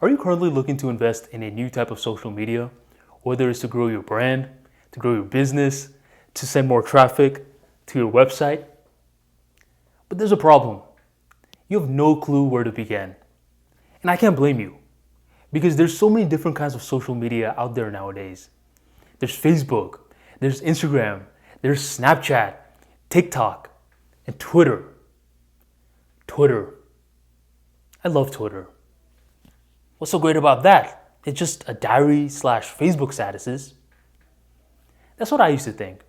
Are you currently looking to invest in a new type of social media? Whether it's to grow your brand, to grow your business, to send more traffic to your website? But there's a problem. You have no clue where to begin. And I can't blame you, because there's so many different kinds of social media out there nowadays. There's Facebook, there's Instagram, there's Snapchat, TikTok, and Twitter. Twitter. I love Twitter. What's so great about that? It's just a diary/Facebook statuses. That's what I used to think.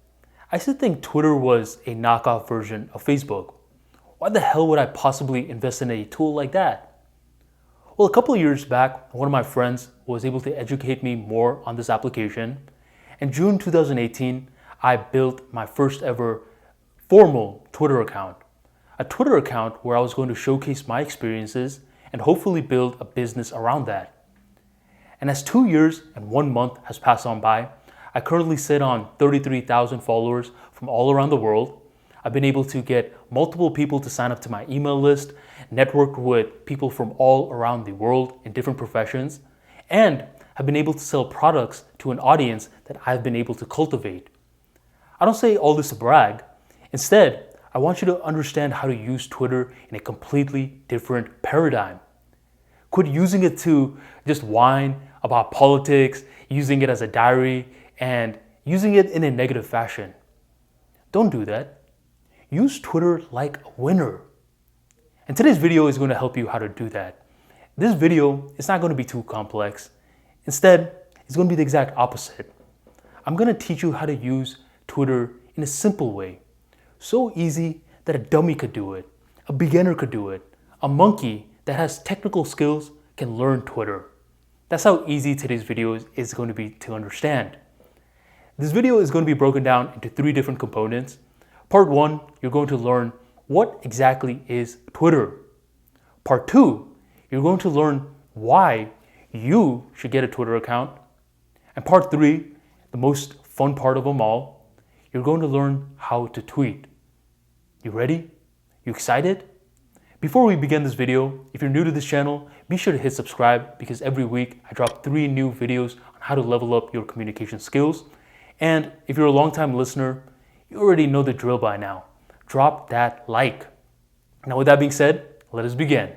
I used to think Twitter was a knockoff version of Facebook. Why the hell would I possibly invest in a tool like that? Well, a couple of years back, one of my friends was able to educate me more on this application. In June 2018, I built my first ever formal Twitter account. A Twitter account where I was going to showcase my experiences and hopefully build a business around that. And as 2 years and 1 month has passed on by, I currently sit on 33,000 followers from all around the world. I've been able to get multiple people to sign up to my email list, network with people from all around the world in different professions, and have been able to sell products to an audience that I've been able to cultivate. I don't say all this to brag. Instead, I want you to understand how to use Twitter in a completely different paradigm. Quit using it to just whine about politics, using it as a diary, and using it in a negative fashion. Don't do that. Use Twitter like a winner. And today's video is going to help you how to do that. This video is not going to be too complex. Instead, it's going to be the exact opposite. I'm going to teach you how to use Twitter in a simple way. So easy that a dummy could do it, a beginner could do it, a monkey that has technical skills can learn Twitter. That's how easy today's video is going to be to understand. This video is going to be broken down into 3 different components. Part 1, you're going to learn what exactly is Twitter. Part 2, you're going to learn why you should get a Twitter account. And part 3, the most fun part of them all, you're going to learn how to tweet. You ready? You excited? Before we begin this video, if you're new to this channel, be sure to hit subscribe because every week I drop 3 new videos on how to level up your communication skills. And if you're a long-time listener, you already know the drill by now. Drop that like. Now with that being said, let us begin.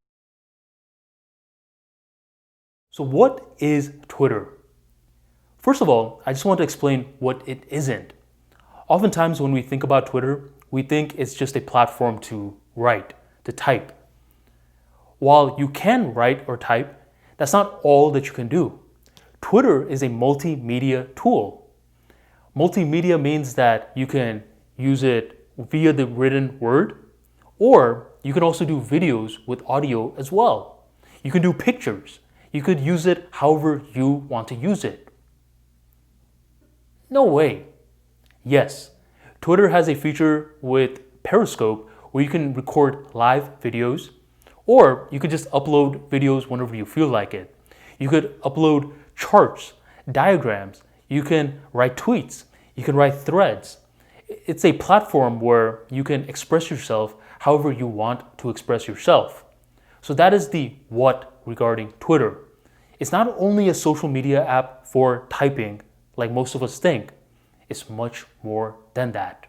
So what is Twitter? First of all, I just want to explain what it isn't. Oftentimes when we think about Twitter, we think it's just a platform to write, to type. While you can write or type, that's not all that you can do. Twitter is a multimedia tool. Multimedia means that you can use it via the written word, or you can also do videos with audio as well. You can do pictures. You could use it however you want to use it. No way. Yes, Twitter has a feature with Periscope where you can record live videos, or you could just upload videos whenever you feel like it. You could upload charts, diagrams, you can write tweets, you can write threads. It's a platform where you can express yourself however you want to express yourself. So that is the what regarding Twitter. It's not only a social media app for typing like most of us think. It's much more than that.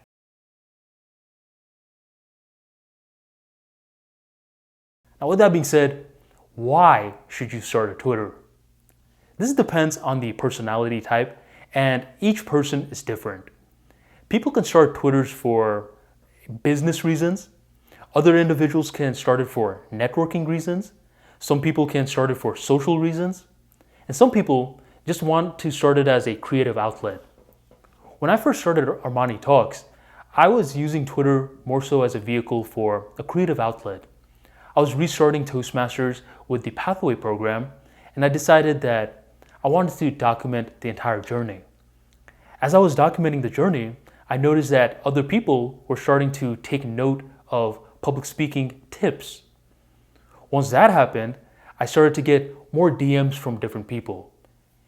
Now with that being said, why should you start a Twitter? This depends on the personality type and each person is different. People can start Twitters for business reasons. Other individuals can start it for networking reasons. Some people can start it for social reasons. And some people just want to start it as a creative outlet. When I first started ArmaniTalks, I was using Twitter more so as a vehicle for a creative outlet. I was restarting Toastmasters with the Pathway program, and I decided that I wanted to document the entire journey. As I was documenting the journey, I noticed that other people were starting to take note of public speaking tips. Once that happened, I started to get more DMs from different people.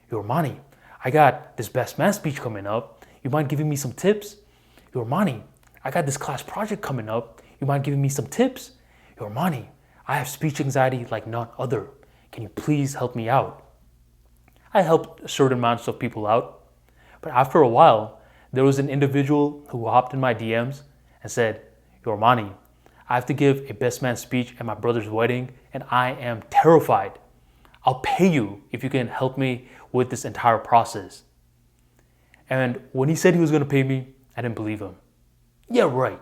Yo, Armani, I got this best man speech coming up. You mind giving me some tips? Yo, Armani, I got this class project coming up. You mind giving me some tips? Yo, Armani, I have speech anxiety like none other. can you please help me out? I helped a certain amount of people out, but after a while, there was an individual who hopped in my DMs and said, "Yo, Armani, I have to give a best man speech at my brother's wedding and I am terrified. I'll pay you if you can help me with this entire process." And when he said he was going to pay me, I didn't believe him. Yeah, right.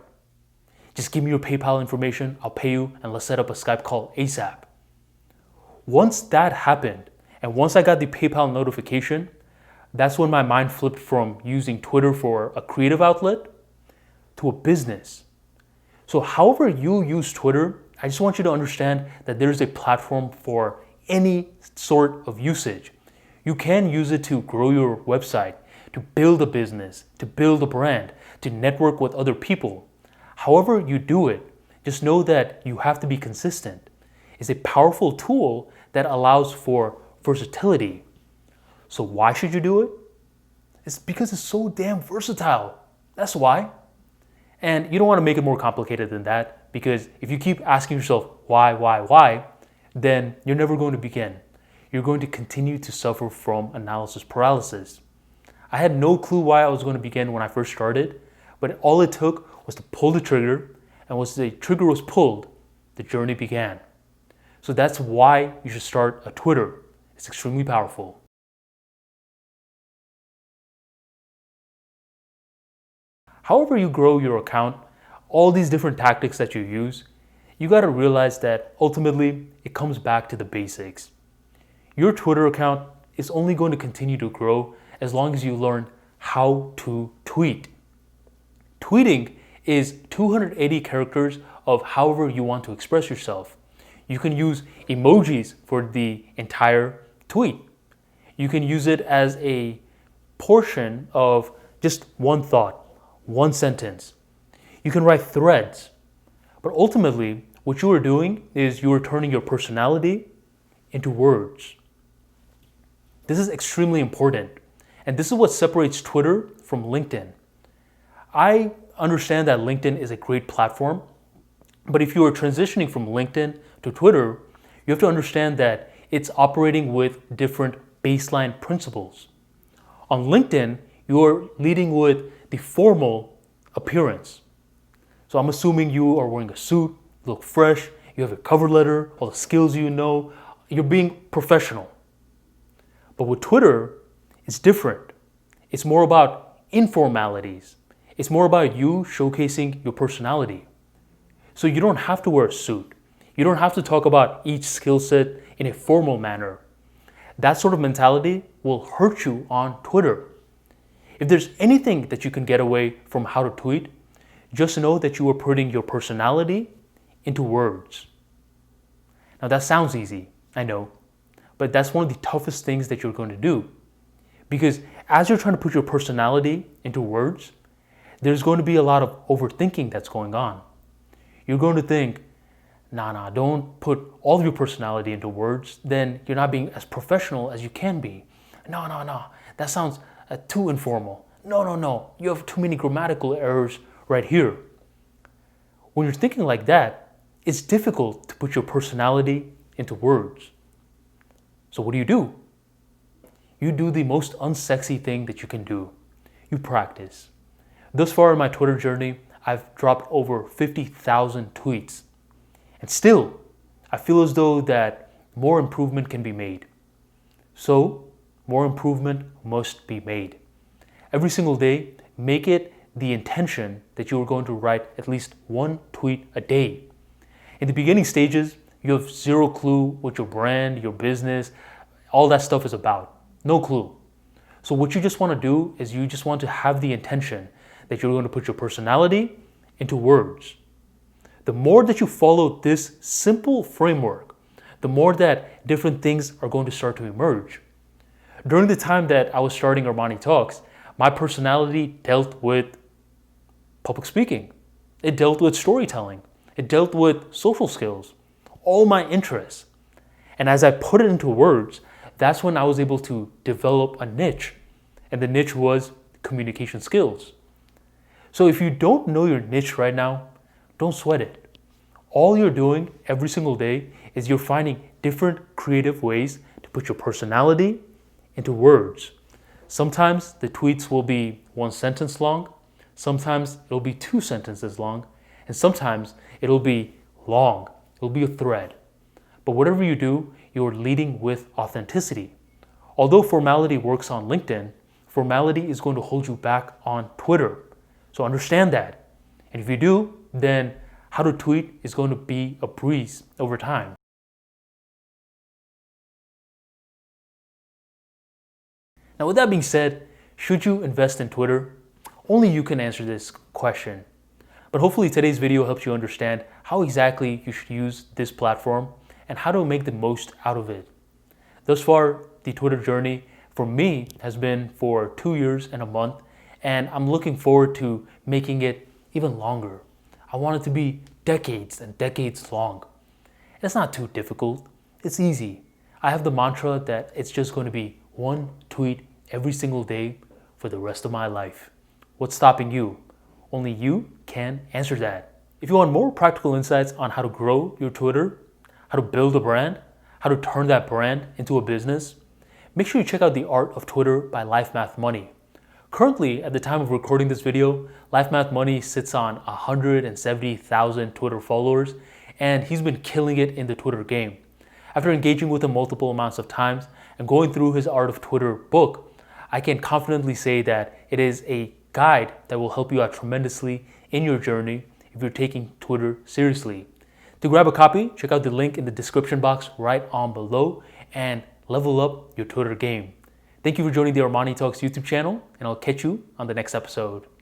Just give me your PayPal information, I'll pay you, and let's set up a Skype call ASAP. Once that happened, and once I got the PayPal notification, that's when my mind flipped from using Twitter for a creative outlet to a business. So however you use Twitter, I just want you to understand that there's a platform for any sort of usage. You can use it to grow your website, to build a business, to build a brand, to network with other people. However you do it, just know that you have to be consistent. It's a powerful tool that allows for versatility. So why should you do it? It's because it's so damn versatile. That's why. And you don't want to make it more complicated than that, because if you keep asking yourself why, then you're never going to begin. You're going to continue to suffer from analysis paralysis. I had no clue why I was going to begin when I first started, but all it took was to pull the trigger, and once the trigger was pulled, the journey began. So that's why you should start a Twitter. It's extremely powerful. However you grow your account, all these different tactics that you use, you got to realize that ultimately it comes back to the basics. Your Twitter account is only going to continue to grow as long as you learn how to tweet. Tweeting is 280 characters of however you want to express yourself. You can use emojis for the entire tweet. You can use it as a portion of just one thought, one sentence. You can write threads. But ultimately, what you are doing is you are turning your personality into words. This is extremely important. And this is what separates Twitter from LinkedIn. I understand that LinkedIn is a great platform, but if you are transitioning from LinkedIn to Twitter, you have to understand that it's operating with different baseline principles. On LinkedIn, you are leading with the formal appearance. So I'm assuming you are wearing a suit, you look fresh, you have a cover letter, all the skills you know, you're being professional. But with Twitter, it's different. It's more about informalities. It's more about you showcasing your personality. So you don't have to wear a suit. You don't have to talk about each skill set in a formal manner. That sort of mentality will hurt you on Twitter. If there's anything that you can get away from how to tweet, just know that you are putting your personality into words. Now that sounds easy, I know, but that's one of the toughest things that you're going to do. Because as you're trying to put your personality into words, there's going to be a lot of overthinking that's going on. You're going to think, nah, don't put all of your personality into words, then you're not being as professional as you can be. No, that sounds too informal. No, you have too many grammatical errors right here. When you're thinking like that, it's difficult to put your personality into words. So what do? You do the most unsexy thing that you can do. You practice. Thus far in my Twitter journey, I've dropped over 50,000 tweets. And still, I feel as though that more improvement can be made. So, more improvement must be made. Every single day, make it the intention that you are going to write at least one tweet a day. In the beginning stages, you have zero clue what your brand, your business, all that stuff is about. No clue. So what you just want to do is you just want to have the intention that you're going to put your personality into words. The more that you follow this simple framework, the more that different things are going to start to emerge. During the time that I was starting ArmaniTalks, my personality dealt with public speaking. It dealt with storytelling. It dealt with social skills, all my interests. And as I put it into words, that's when I was able to develop a niche. And the niche was communication skills. So if you don't know your niche right now, don't sweat it. All you're doing every single day is you're finding different creative ways to put your personality into words. Sometimes the tweets will be 1 sentence long, sometimes it'll be 2 sentences long, and sometimes it'll be long. It'll be a thread. But whatever you do, you're leading with authenticity. Although formality works on LinkedIn, formality is going to hold you back on Twitter. So understand that. And if you do, then how to tweet is going to be a breeze over time. Now, with that being said, should you invest in Twitter? Only you can answer this question. But hopefully today's video helps you understand how exactly you should use this platform and how to make the most out of it. Thus far, the Twitter journey for me has been for 2 years and a month, and I'm looking forward to making it even longer. I want it to be decades and decades long. It's not too difficult. It's easy. I have the mantra that it's just going to be 1 tweet every single day for the rest of my life. What's stopping you? Only you can answer that. If you want more practical insights on how to grow your Twitter, how to build a brand, how to turn that brand into a business, make sure you check out The Art of Twitter by Life Math Money. Currently, at the time of recording this video, Life Math Money sits on 170,000 Twitter followers, and he's been killing it in the Twitter game. After engaging with him multiple amounts of times and going through his Art of Twitter book, I can confidently say that it is a guide that will help you out tremendously in your journey if you're taking Twitter seriously. To grab a copy, check out the link in the description box right on below and level up your Twitter game. Thank you for joining the ArmaniTalks YouTube channel, and I'll catch you on the next episode.